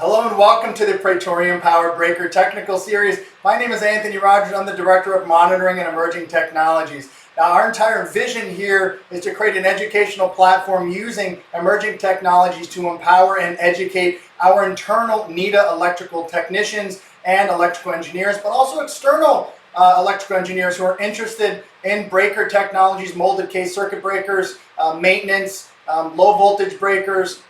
Hello and welcome to the Praetorian Power Breaker Technical Series. My name is Anthony Rogers. I'm the Director of Monitoring and Emerging Technologies. Now, our entire vision here is to create an educational platform using emerging technologies to empower and educate our internal NIDA electrical technicians and electrical engineers, but also external electrical engineers who are interested in breaker technologies, molded case circuit breakers, maintenance, low voltage breakers,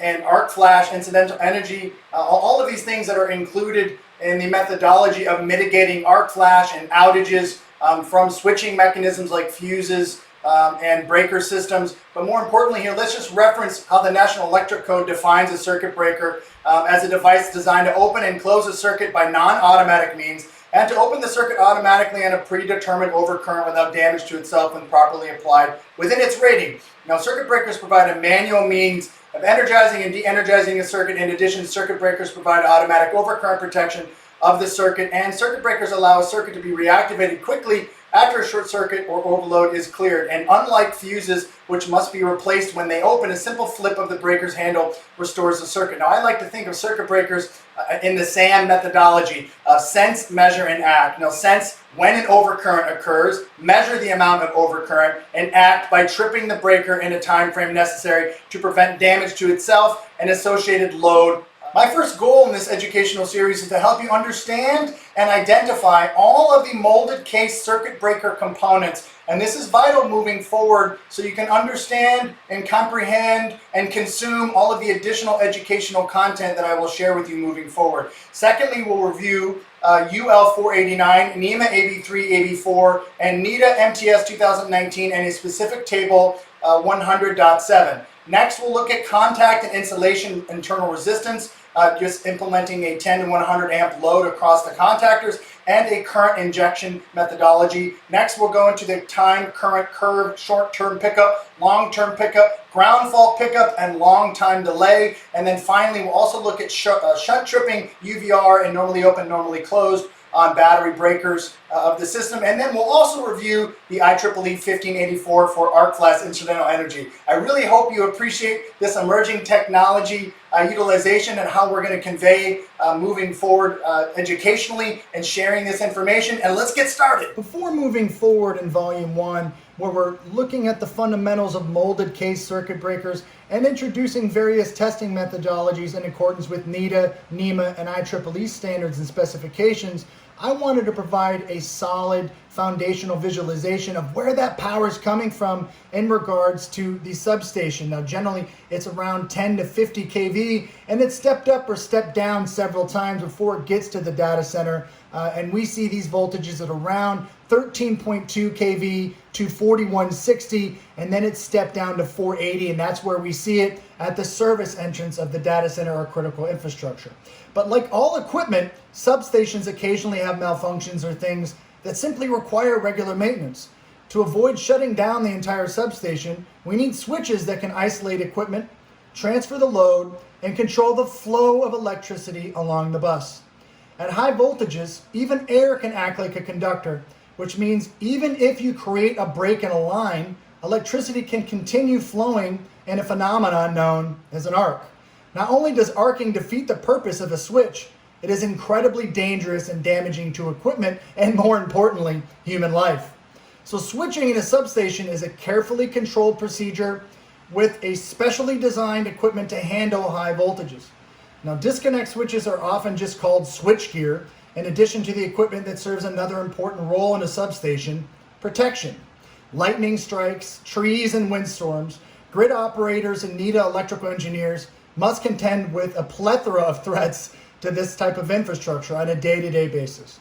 and arc flash, incidental energy, all of these things that are included in the methodology of mitigating arc flash and outages from switching mechanisms like fuses and breaker systems. But more importantly here, let's just reference how the National Electric Code defines a circuit breaker as a device designed to open and close a circuit by non-automatic means, and to open the circuit automatically on a predetermined overcurrent without damage to itself when properly applied within its rating. Now, circuit breakers provide a manual means of energizing and de-energizing a circuit. In addition, circuit breakers provide automatic overcurrent protection of the circuit, and circuit breakers allow a circuit to be reactivated quickly after a short circuit or overload is cleared. And unlike fuses, which must be replaced when they open, a simple flip of the breaker's handle restores the circuit. Now, I like to think of circuit breakers in the SAM methodology, sense, measure, and act. Now, sense when an overcurrent occurs, measure the amount of overcurrent, and act by tripping the breaker in a time frame necessary to prevent damage to itself and associated load. My first goal in this educational series is to help you understand and identify all of the molded case circuit breaker components. And this is vital moving forward so you can understand and comprehend and consume all of the additional educational content that I will share with you moving forward. Secondly, we'll review UL 489, NEMA AB 384, and NIDA MTS 2019 and a specific table 100.7. Next, we'll look at contact and insulation internal resistance, just implementing a 10 to 100 amp load across the contactors, and a current injection methodology. Next, we'll go into the time current curve, short-term pickup, long-term pickup, ground fault pickup, and long time delay. And then finally, we'll also look at shunt tripping, UVR, and normally open, normally closed on battery breakers of the system. And then we'll also review the IEEE 1584 for arc flash incidental energy. I really hope you appreciate this emerging technology utilization and how we're going to convey moving forward educationally and sharing this information. And let's get started. Before moving forward in Volume 1, where we're looking at the fundamentals of molded case circuit breakers and introducing various testing methodologies in accordance with NIDA, NEMA, and IEEE standards and specifications, I wanted to provide a solid foundational visualization of where that power is coming from in regards to the substation. Now, generally, it's around 10 to 50 kV, and it's stepped up or stepped down several times before it gets to the data center. And we see these voltages at around 13.2 kV to 4160, and then it's stepped down to 480, and that's where we see it at the service entrance of the data center or critical infrastructure. But like all equipment, substations occasionally have malfunctions or things that simply require regular maintenance. To avoid shutting down the entire substation, we need switches that can isolate equipment, transfer the load, and control the flow of electricity along the bus. At high voltages, even air can act like a conductor, which means even if you create a break in a line, electricity can continue flowing in a phenomenon known as an arc. Not only does arcing defeat the purpose of a switch, it is incredibly dangerous and damaging to equipment and, more importantly, human life. So switching in a substation is a carefully controlled procedure with a specially designed equipment to handle high voltages. Now, disconnect switches are often just called switchgear, in addition to the equipment that serves another important role in a substation: protection. Lightning strikes, trees and windstorms, grid operators and NIDA electrical engineers must contend with a plethora of threats to this type of infrastructure on a day-to-day basis.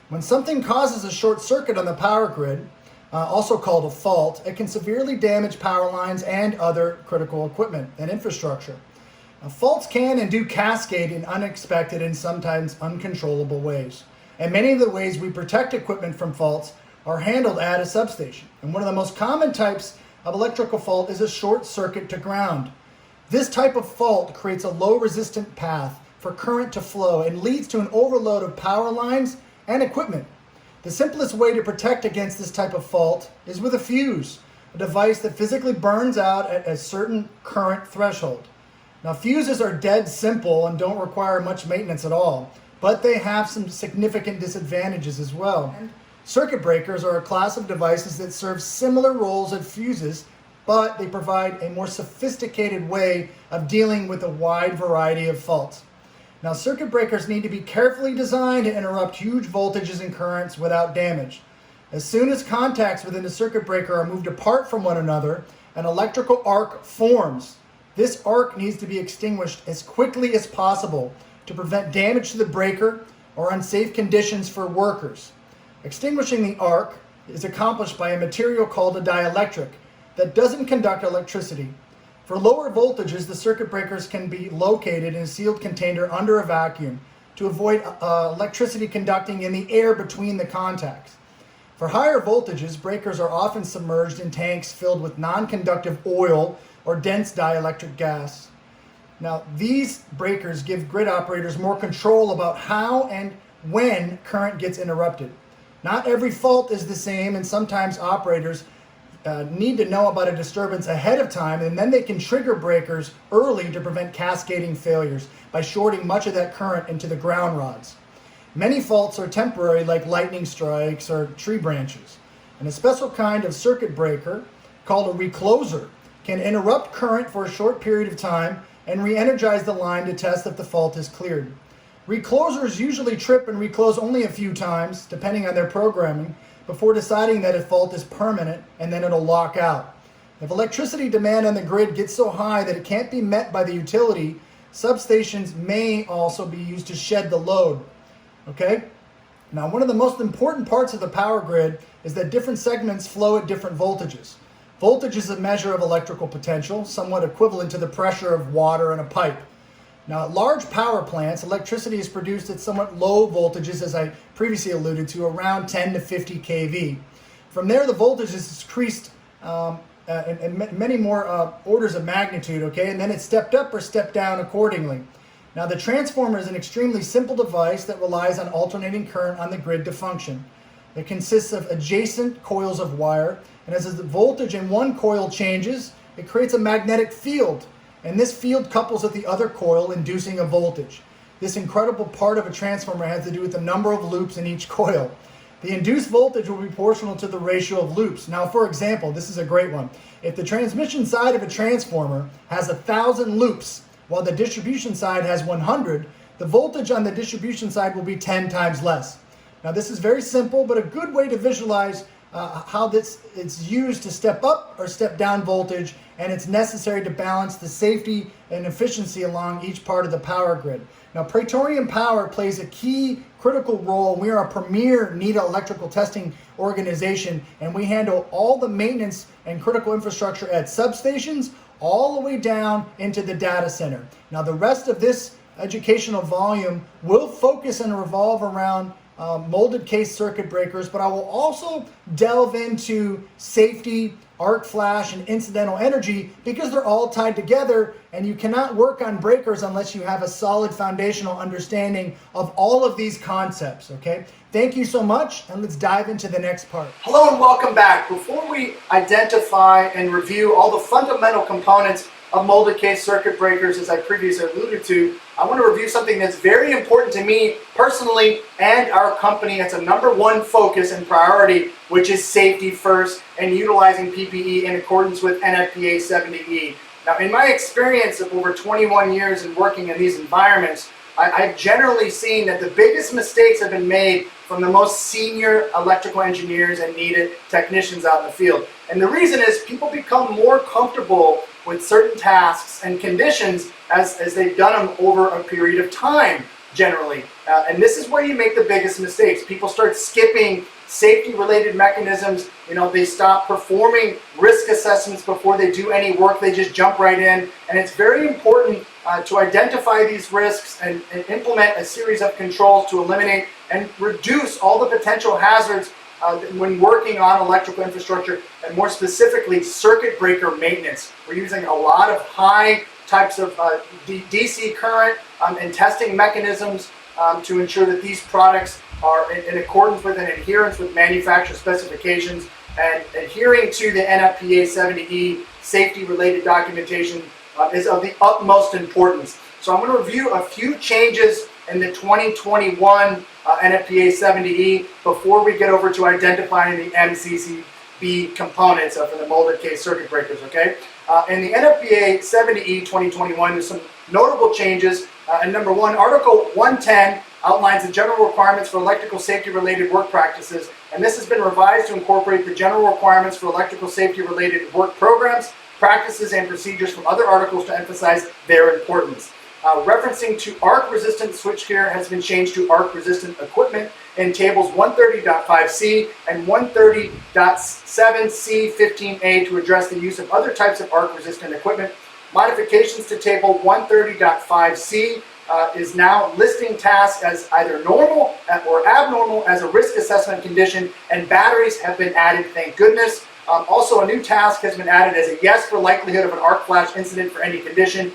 When something causes a short circuit on the power grid, also called a fault, it can severely damage power lines and other critical equipment and infrastructure. Faults can and do cascade in unexpected and sometimes uncontrollable ways. And many of the ways we protect equipment from faults are handled at a substation. And one of the most common types of electrical fault is a short circuit to ground. This type of fault creates a low resistant path for current to flow and leads to an overload of power lines and equipment. The simplest way to protect against this type of fault is with a fuse, a device that physically burns out at a certain current threshold. Now, fuses are dead simple and don't require much maintenance at all, but they have some significant disadvantages as well. Circuit breakers are a class of devices that serve similar roles as fuses, but they provide a more sophisticated way of dealing with a wide variety of faults. Now, circuit breakers need to be carefully designed to interrupt huge voltages and currents without damage. As soon as contacts within the circuit breaker are moved apart from one another, an electrical arc forms. This arc needs to be extinguished as quickly as possible to prevent damage to the breaker or unsafe conditions for workers. Extinguishing the arc is accomplished by a material called a dielectric that doesn't conduct electricity. For lower voltages, the circuit breakers can be located in a sealed container under a vacuum to avoid electricity conducting in the air between the contacts. For higher voltages, breakers are often submerged in tanks filled with non-conductive oil or dense dielectric gas. Now, these breakers give grid operators more control about how and when current gets interrupted. Not every fault is the same, and sometimes operators need to know about a disturbance ahead of time, and then they can trigger breakers early to prevent cascading failures by shorting much of that current into the ground rods. Many faults are temporary, like lightning strikes or tree branches. And a special kind of circuit breaker called a recloser can interrupt current for a short period of time and re-energize the line to test if the fault is cleared. Reclosers usually trip and reclose only a few times, depending on their programming, before deciding that a fault is permanent, and then it'll lock out. If electricity demand on the grid gets so high that it can't be met by the utility, substations may also be used to shed the load. Okay? Now, one of the most important parts of the power grid is that different segments flow at different voltages. Voltage is a measure of electrical potential, somewhat equivalent to the pressure of water in a pipe. Now, at large power plants, electricity is produced at somewhat low voltages, as I previously alluded to, around 10 to 50 kV. From there, the voltage is increased in many more orders of magnitude, okay? And then it's stepped up or stepped down accordingly. Now, the transformer is an extremely simple device that relies on alternating current on the grid to function. It consists of adjacent coils of wire, and as the voltage in one coil changes, it creates a magnetic field. And this field couples with the other coil, inducing a voltage. This incredible part of a transformer has to do with the number of loops in each coil. The induced voltage will be proportional to the ratio of loops. Now, for example, this is a great one. If the transmission side of a transformer has 1,000 loops, while the distribution side has 100, the voltage on the distribution side will be 10 times less. Now, this is very simple, but a good way to visualize how it's used to step up or step down voltage, and it's necessary to balance the safety and efficiency along each part of the power grid. Now, Praetorian Power plays a key critical role. We are a premier NETA electrical testing organization, and we handle all the maintenance and critical infrastructure at substations all the way down into the data center. Now, the rest of this educational volume will focus and revolve around molded case circuit breakers, but I will also delve into safety, arc flash, and incidental energy, because they're all tied together, and you cannot work on breakers unless you have a solid foundational understanding of all of these concepts, okay? Thank you so much, and let's dive into the next part. Hello and welcome back. Before we identify and review all the fundamental components of molded case circuit breakers, as I previously alluded to, I want to review something that's very important to me personally and our company. It's a #1 focus and priority, which is safety first and utilizing PPE in accordance with NFPA 70E. Now, in my experience of over 21 years in working in these environments, I've generally seen that the biggest mistakes have been made from the most senior electrical engineers and NETA technicians out in the field. And the reason is people become more comfortable with certain tasks and conditions as they've done them over a period of time, generally. And this is where you make the biggest mistakes. People start skipping safety-related mechanisms. You know, they stop performing risk assessments before they do any work. They just jump right in. And it's very important to identify these risks and implement a series of controls to eliminate and reduce all the potential hazards when working on electrical infrastructure, and more specifically circuit breaker maintenance. We're using a lot of high types of DC current and testing mechanisms to ensure that these products are in accordance with and adherence with manufacturer specifications and adhering to the NFPA 70E safety related documentation is of the utmost importance. So I'm going to review a few changes in the 2021 NFPA 70E before we get over to identifying the MCCB components for the molded case circuit breakers, okay? In the NFPA 70E 2021, there's some notable changes. And number one, Article 110 outlines the general requirements for electrical safety-related work practices, and this has been revised to incorporate the general requirements for electrical safety-related work programs, practices, and procedures from other articles to emphasize their importance. Referencing to arc-resistant switchgear has been changed to arc-resistant equipment in tables 130.5C and 130.7C15A to address the use of other types of arc-resistant equipment. Modifications to table 130.5C is now listing tasks as either normal or abnormal as a risk assessment condition, and batteries have been added, thank goodness. Also, a new task has been added as a yes for likelihood of an arc flash incident for any condition,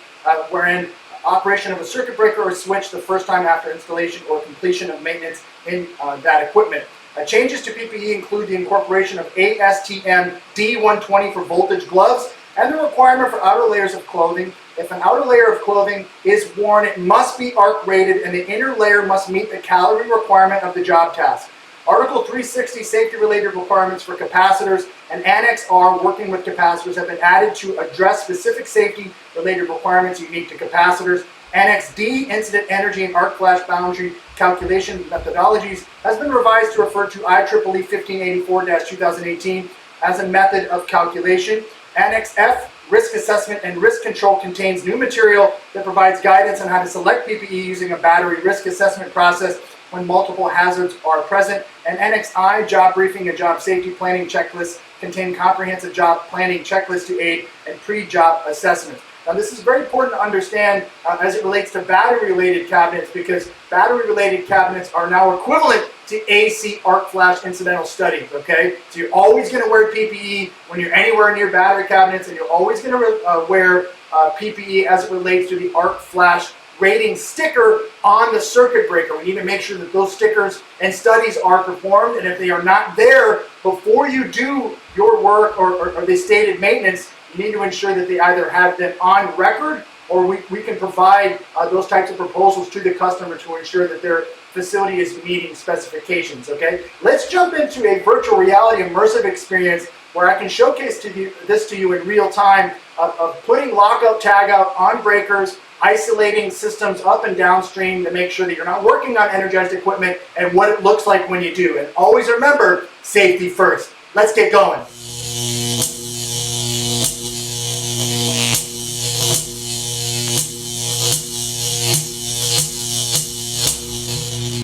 wherein operation of a circuit breaker or switch the first time after installation or completion of maintenance in that equipment. Changes to PPE include the incorporation of ASTM D120 for voltage gloves and the requirement for outer layers of clothing. If an outer layer of clothing is worn, it must be arc rated and the inner layer must meet the calorie requirement of the job task. Article 360 safety-related requirements for capacitors and Annex R working with capacitors have been added to address specific safety-related requirements unique to capacitors. Annex D, incident energy and arc flash boundary calculation methodologies, has been revised to refer to IEEE 1584-2018 as a method of calculation. Annex F, risk assessment and risk control, contains new material that provides guidance on how to select PPE using a battery risk assessment process when multiple hazards are present. And Annex I, job briefing and job safety planning checklists, contain comprehensive job planning checklists to aid in pre-job assessment. Now, this is very important to understand as it relates to battery-related cabinets, because battery-related cabinets are now equivalent to AC arc flash incidental studies, okay? So you're always going to wear PPE when you're anywhere near battery cabinets, and you're always going to wear PPE as it relates to the arc flash rating sticker on the circuit breaker. We need to make sure that those stickers and studies are performed, and if they are not there before you do your work or the stated maintenance, you need to ensure that they either have them on record, or we can provide those types of proposals to the customer to ensure that their facility is meeting specifications, okay? Let's jump into a virtual reality immersive experience where I can showcase this to you in real time of putting lockout tagout on breakers, isolating systems up and downstream to make sure that you're not working on energized equipment, and what it looks like when you do. And always remember, safety first. Let's get going.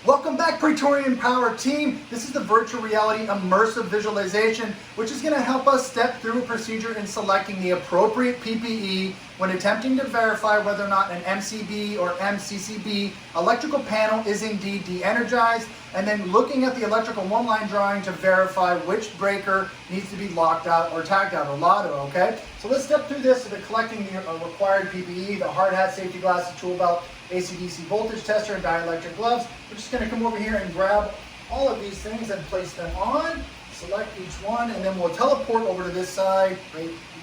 Welcome back, Praetorian Power Team. This is the virtual reality immersive visualization, which is going to help us step through a procedure in selecting the appropriate PPE when attempting to verify whether or not an MCB or MCCB electrical panel is indeed de-energized, and then looking at the electrical one-line drawing to verify which breaker needs to be locked out or tagged out, or LOTO, okay? So let's step through this to collecting the required PPE, the hard hat, safety glasses, tool belt, AC/DC voltage tester, and dielectric gloves. We're just going to come over here and grab all of these things and place them on, select each one, and then we'll teleport over to this side,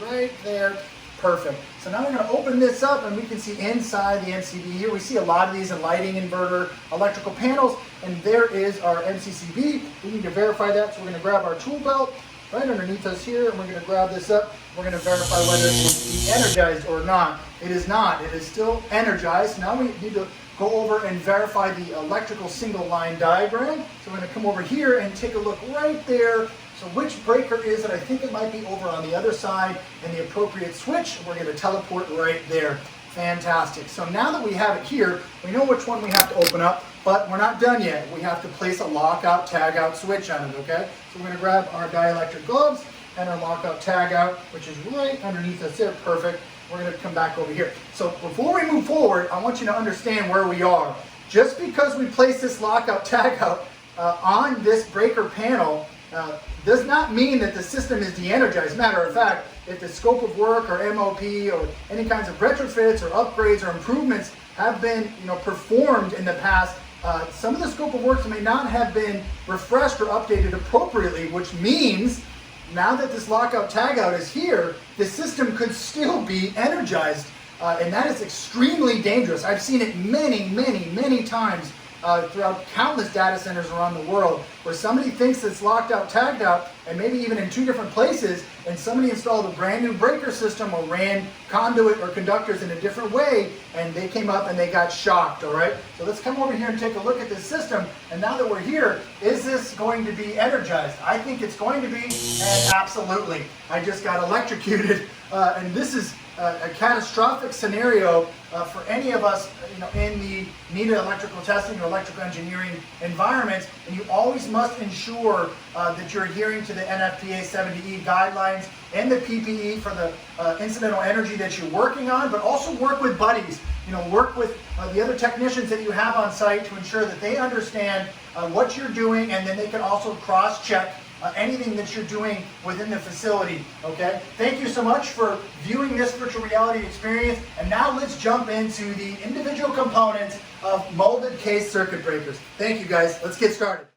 right there. Perfect. So now we're going to open this up, and we can see inside the MCB here. We see a lot of these in lighting, inverter, electrical panels, and there is our MCCB. We need to verify that, so we're going to grab our tool belt right underneath us here, and we're going to grab this up. We're going to verify whether it's de-energized or not. It is not. It is still energized. Now we need to go over and verify the electrical single line diagram. So we're going to come over here and take a look right there. So which breaker is it? I think it might be over on the other side, and the appropriate switch, we're going to teleport right there. Fantastic. So now that we have it here, we know which one we have to open up, but we're not done yet. We have to place a lockout tagout switch on it, okay? So we're going to grab our dielectric gloves and our lockout tagout, which is right underneath us there. Perfect. We're going to come back over here. So before we move forward, I want you to understand where we are. Just because we place this lockout tagout on this breaker panel does not mean that the system is de-energized. Matter of fact, if the scope of work or MOP or any kinds of retrofits or upgrades or improvements have been performed in the past, some of the scope of works may not have been refreshed or updated appropriately, which means now that this lockout tagout is here, the system could still be energized. and that is extremely dangerous. I've seen it many times throughout countless data centers around the world, where somebody thinks it's locked out, tagged out, and maybe even in 2 different places, and somebody installed a brand new breaker system or ran conduit or conductors in a different way, and they came up and they got shocked, all right? So let's come over here and take a look at this system, and now that we're here, is this going to be energized? I think it's going to be, and absolutely. I just got electrocuted, and this is a catastrophic scenario for any of us, in the needed electrical testing or electrical engineering environments. And you always must ensure that you're adhering to the NFPA 70E guidelines and the PPE for the incidental energy that you're working on, but also work with buddies. Work with the other technicians that you have on site to ensure that they understand what you're doing, and then they can also cross-check anything that you're doing within the facility, okay? Thank you so much for viewing this virtual reality experience, and now let's jump into the individual components of molded case circuit breakers. Thank you guys, let's get started.